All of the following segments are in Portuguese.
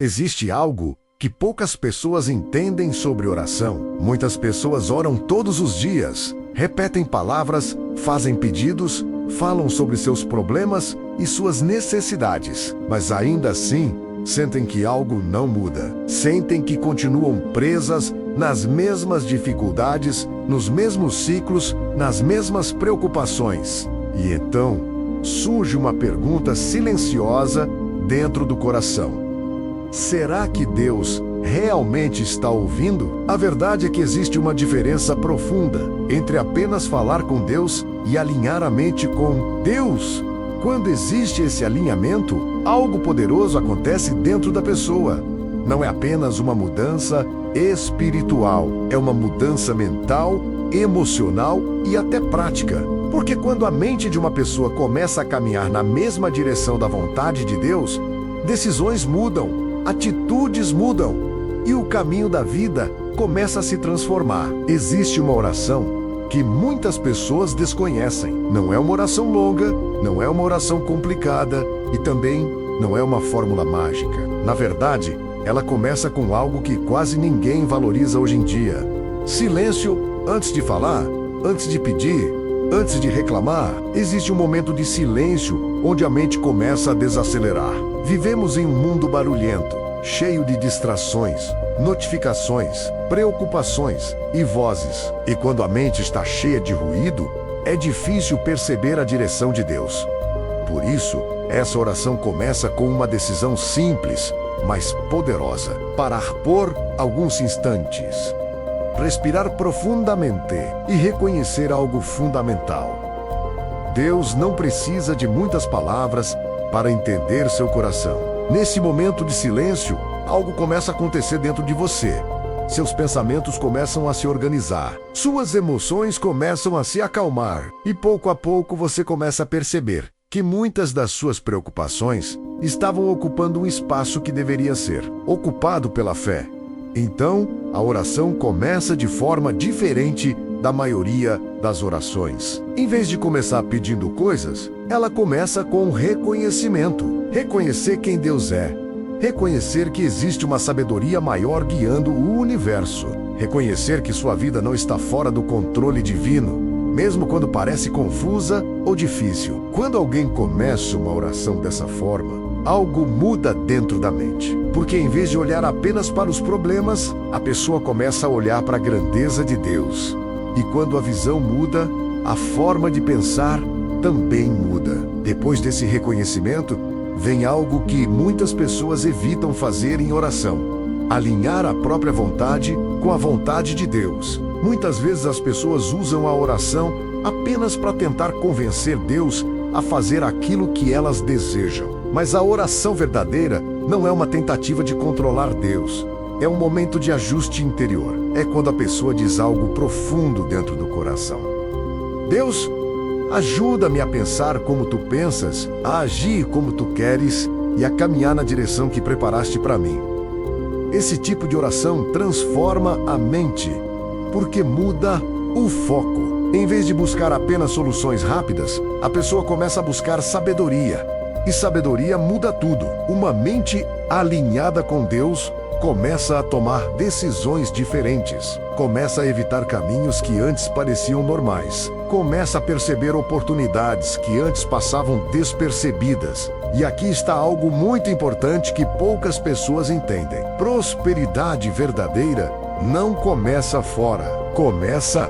Existe algo que poucas pessoas entendem sobre oração. Muitas pessoas oram todos os dias, repetem palavras, fazem pedidos, falam sobre seus problemas e suas necessidades, mas ainda assim sentem que algo não muda. Sentem que continuam presas nas mesmas dificuldades, nos mesmos ciclos, nas mesmas preocupações. E então surge uma pergunta silenciosa dentro do coração: será que Deus realmente está ouvindo? A verdade é que existe uma diferença profunda entre apenas falar com Deus e alinhar a mente com Deus. Quando existe esse alinhamento, algo poderoso acontece dentro da pessoa. Não é apenas uma mudança espiritual, é uma mudança mental, emocional e até prática. Porque quando a mente de uma pessoa começa a caminhar na mesma direção da vontade de Deus, decisões mudam, atitudes mudam e o caminho da vida começa a se transformar. Existe uma oração que muitas pessoas desconhecem. Não é uma oração longa, não é uma oração complicada e também não é uma fórmula mágica. Na verdade, ela começa com algo que quase ninguém valoriza hoje em dia: silêncio antes de falar, antes de pedir, antes de reclamar. Existe um momento de silêncio onde a mente começa a desacelerar. Vivemos em um mundo barulhento, cheio de distrações, notificações, preocupações e vozes. E quando a mente está cheia de ruído, é difícil perceber a direção de Deus. Por isso, essa oração começa com uma decisão simples, mas poderosa: parar por alguns instantes, respirar profundamente e reconhecer algo fundamental. Deus não precisa de muitas palavras para entender seu coração. Nesse momento de silêncio, algo começa a acontecer dentro de você. Seus pensamentos começam a se organizar, suas emoções começam a se acalmar e pouco a pouco você começa a perceber que muitas das suas preocupações estavam ocupando um espaço que deveria ser ocupado pela fé. Então, a oração começa de forma diferente da maioria das orações. Em vez de começar pedindo coisas, ela começa com reconhecimento. Reconhecer quem Deus é. Reconhecer que existe uma sabedoria maior guiando o universo. Reconhecer que sua vida não está fora do controle divino, mesmo quando parece confusa ou difícil. Quando alguém começa uma oração dessa forma, algo muda dentro da mente. Porque em vez de olhar apenas para os problemas, a pessoa começa a olhar para a grandeza de Deus. E quando a visão muda, a forma de pensar também muda. Depois desse reconhecimento, vem algo que muitas pessoas evitam fazer em oração: alinhar a própria vontade com a vontade de Deus. Muitas vezes as pessoas usam a oração apenas para tentar convencer Deus a fazer aquilo que elas desejam. Mas a oração verdadeira não é uma tentativa de controlar Deus. É um momento de ajuste interior. É quando a pessoa diz algo profundo dentro do coração: Deus, ajuda-me a pensar como tu pensas, a agir como tu queres e a caminhar na direção que preparaste para mim. Esse tipo de oração transforma a mente, porque muda o foco. Em vez de buscar apenas soluções rápidas, a pessoa começa a buscar sabedoria. E sabedoria muda tudo. Uma mente alinhada com Deus começa a tomar decisões diferentes. Começa a evitar caminhos que antes pareciam normais. Começa a perceber oportunidades que antes passavam despercebidas. E aqui está algo muito importante que poucas pessoas entendem: prosperidade verdadeira não começa fora, começa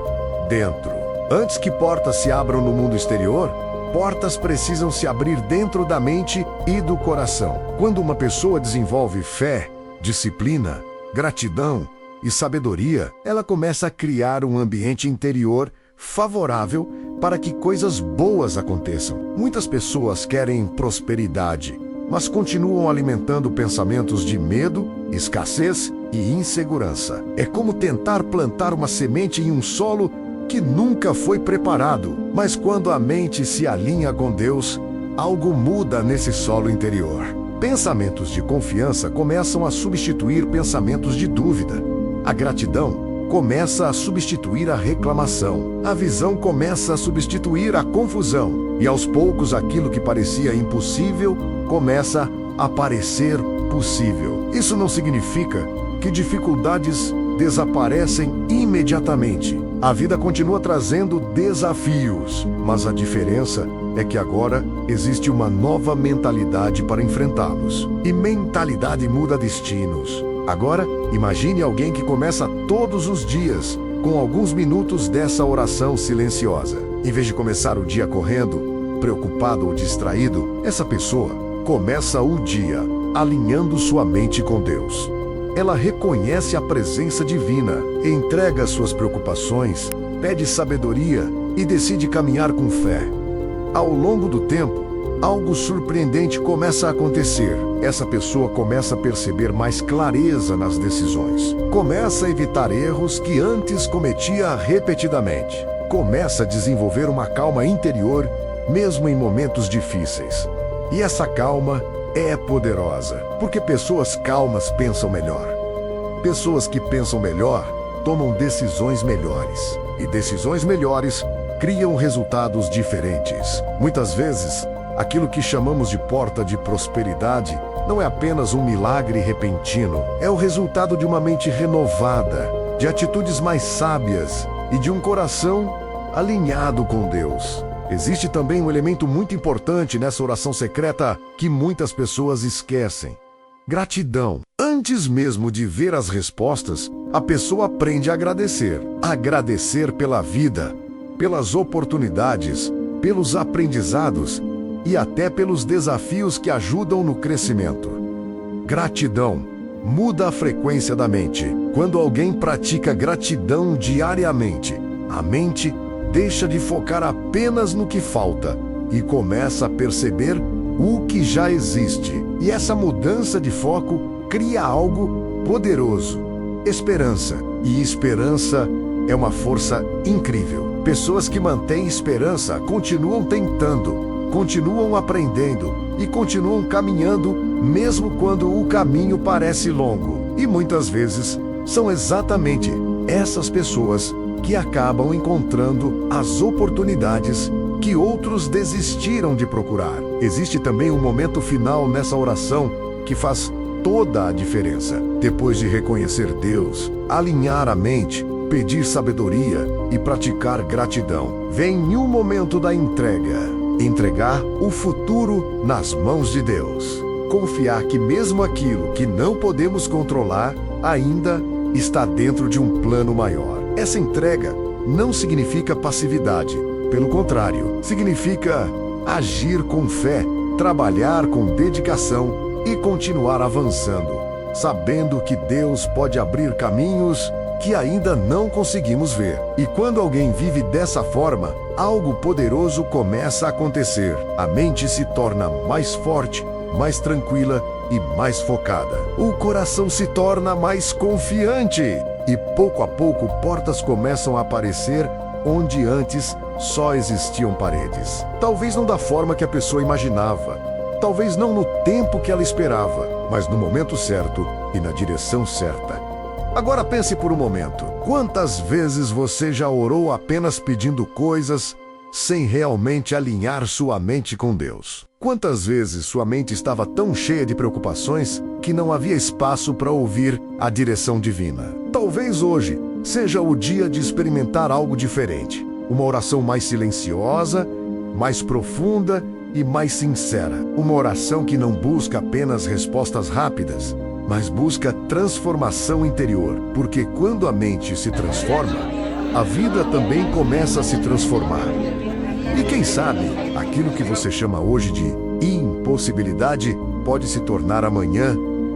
dentro. Antes que portas se abram no mundo exterior, portas precisam se abrir dentro da mente e do coração. Quando uma pessoa desenvolve fé, disciplina, gratidão e sabedoria, ela começa a criar um ambiente interior favorável para que coisas boas aconteçam. Muitas pessoas querem prosperidade, mas continuam alimentando pensamentos de medo, escassez e insegurança. É como tentar plantar uma semente em um solo que nunca foi preparado. Mas quando a mente se alinha com Deus, algo muda nesse solo interior. Pensamentos de confiança começam a substituir pensamentos de dúvida. A gratidão começa a substituir a reclamação. A visão começa a substituir a confusão. E aos poucos aquilo que parecia impossível começa a parecer impossível. Isso não significa que dificuldades desaparecem imediatamente. A vida continua trazendo desafios, mas a diferença é que agora existe uma nova mentalidade para enfrentá-los. E mentalidade muda destinos. Agora, imagine alguém que começa todos os dias com alguns minutos dessa oração silenciosa. Em vez de começar o dia correndo, preocupado ou distraído, essa pessoa começa o dia alinhando sua mente com Deus. Ela reconhece a presença divina, entrega suas preocupações, pede sabedoria e decide caminhar com fé. Ao longo do tempo, algo surpreendente começa a acontecer. Essa pessoa começa a perceber mais clareza nas decisões. Começa a evitar erros que antes cometia repetidamente. Começa a desenvolver uma calma interior, mesmo em momentos difíceis. E essa calma é poderosa, porque pessoas calmas pensam melhor. Pessoas que pensam melhor tomam decisões melhores. E decisões melhores criam resultados diferentes. Muitas vezes, aquilo que chamamos de porta de prosperidade não é apenas um milagre repentino. É o resultado de uma mente renovada, de atitudes mais sábias e de um coração alinhado com Deus. Existe também um elemento muito importante nessa oração secreta que muitas pessoas esquecem: gratidão. Antes mesmo de ver as respostas, a pessoa aprende a agradecer. Agradecer pela vida, pelas oportunidades, pelos aprendizados e até pelos desafios que ajudam no crescimento. Gratidão muda a frequência da mente. Quando alguém pratica gratidão diariamente, a mente deixa de focar apenas no que falta e começa a perceber o que já existe. E essa mudança de foco cria algo poderoso: esperança. E esperança é uma força incrível. Pessoas que mantêm esperança continuam tentando, continuam aprendendo e continuam caminhando, mesmo quando o caminho parece longo. E muitas vezes são exatamente essas pessoas que acabam encontrando as oportunidades que outros desistiram de procurar. Existe também um momento final nessa oração que faz toda a diferença. Depois de reconhecer Deus, alinhar a mente, pedir sabedoria e praticar gratidão, vem um momento da entrega. Entregar o futuro nas mãos de Deus. Confiar que mesmo aquilo que não podemos controlar ainda está dentro de um plano maior. Essa entrega não significa passividade. Pelo contrário, significa agir com fé, trabalhar com dedicação e continuar avançando, sabendo que Deus pode abrir caminhos que ainda não conseguimos ver. E quando alguém vive dessa forma, algo poderoso começa a acontecer. A mente se torna mais forte, mais tranquila e mais focada. O coração se torna mais confiante. E pouco a pouco portas começam a aparecer onde antes só existiam paredes. Talvez não da forma que a pessoa imaginava, talvez não no tempo que ela esperava, mas no momento certo e na direção certa. Agora pense por um momento: quantas vezes você já orou apenas pedindo coisas sem realmente alinhar sua mente com Deus? Quantas vezes sua mente estava tão cheia de preocupações que não havia espaço para ouvir a direção divina? Talvez hoje seja o dia de experimentar algo diferente. Uma oração mais silenciosa, mais profunda e mais sincera. Uma oração que não busca apenas respostas rápidas, mas busca transformação interior. Porque quando a mente se transforma, a vida também começa a se transformar. E quem sabe, aquilo que você chama hoje de impossibilidade pode se tornar amanhã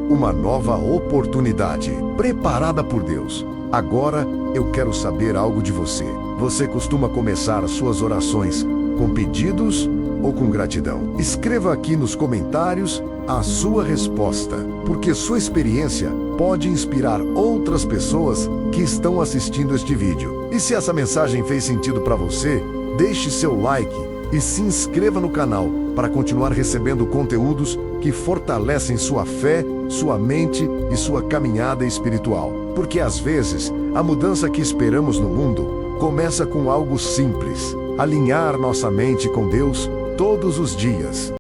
uma nova oportunidade, preparada por Deus. Agora eu quero saber algo de você. Você costuma começar suas orações com pedidos ou com gratidão? Escreva aqui nos comentários a sua resposta, porque sua experiência pode inspirar outras pessoas que estão assistindo este vídeo. E se essa mensagem fez sentido para você, deixe seu like e se inscreva no canal para continuar recebendo conteúdos que fortalecem sua fé, sua mente e sua caminhada espiritual. Porque às vezes, a mudança que esperamos no mundo começa com algo simples: alinhar nossa mente com Deus todos os dias.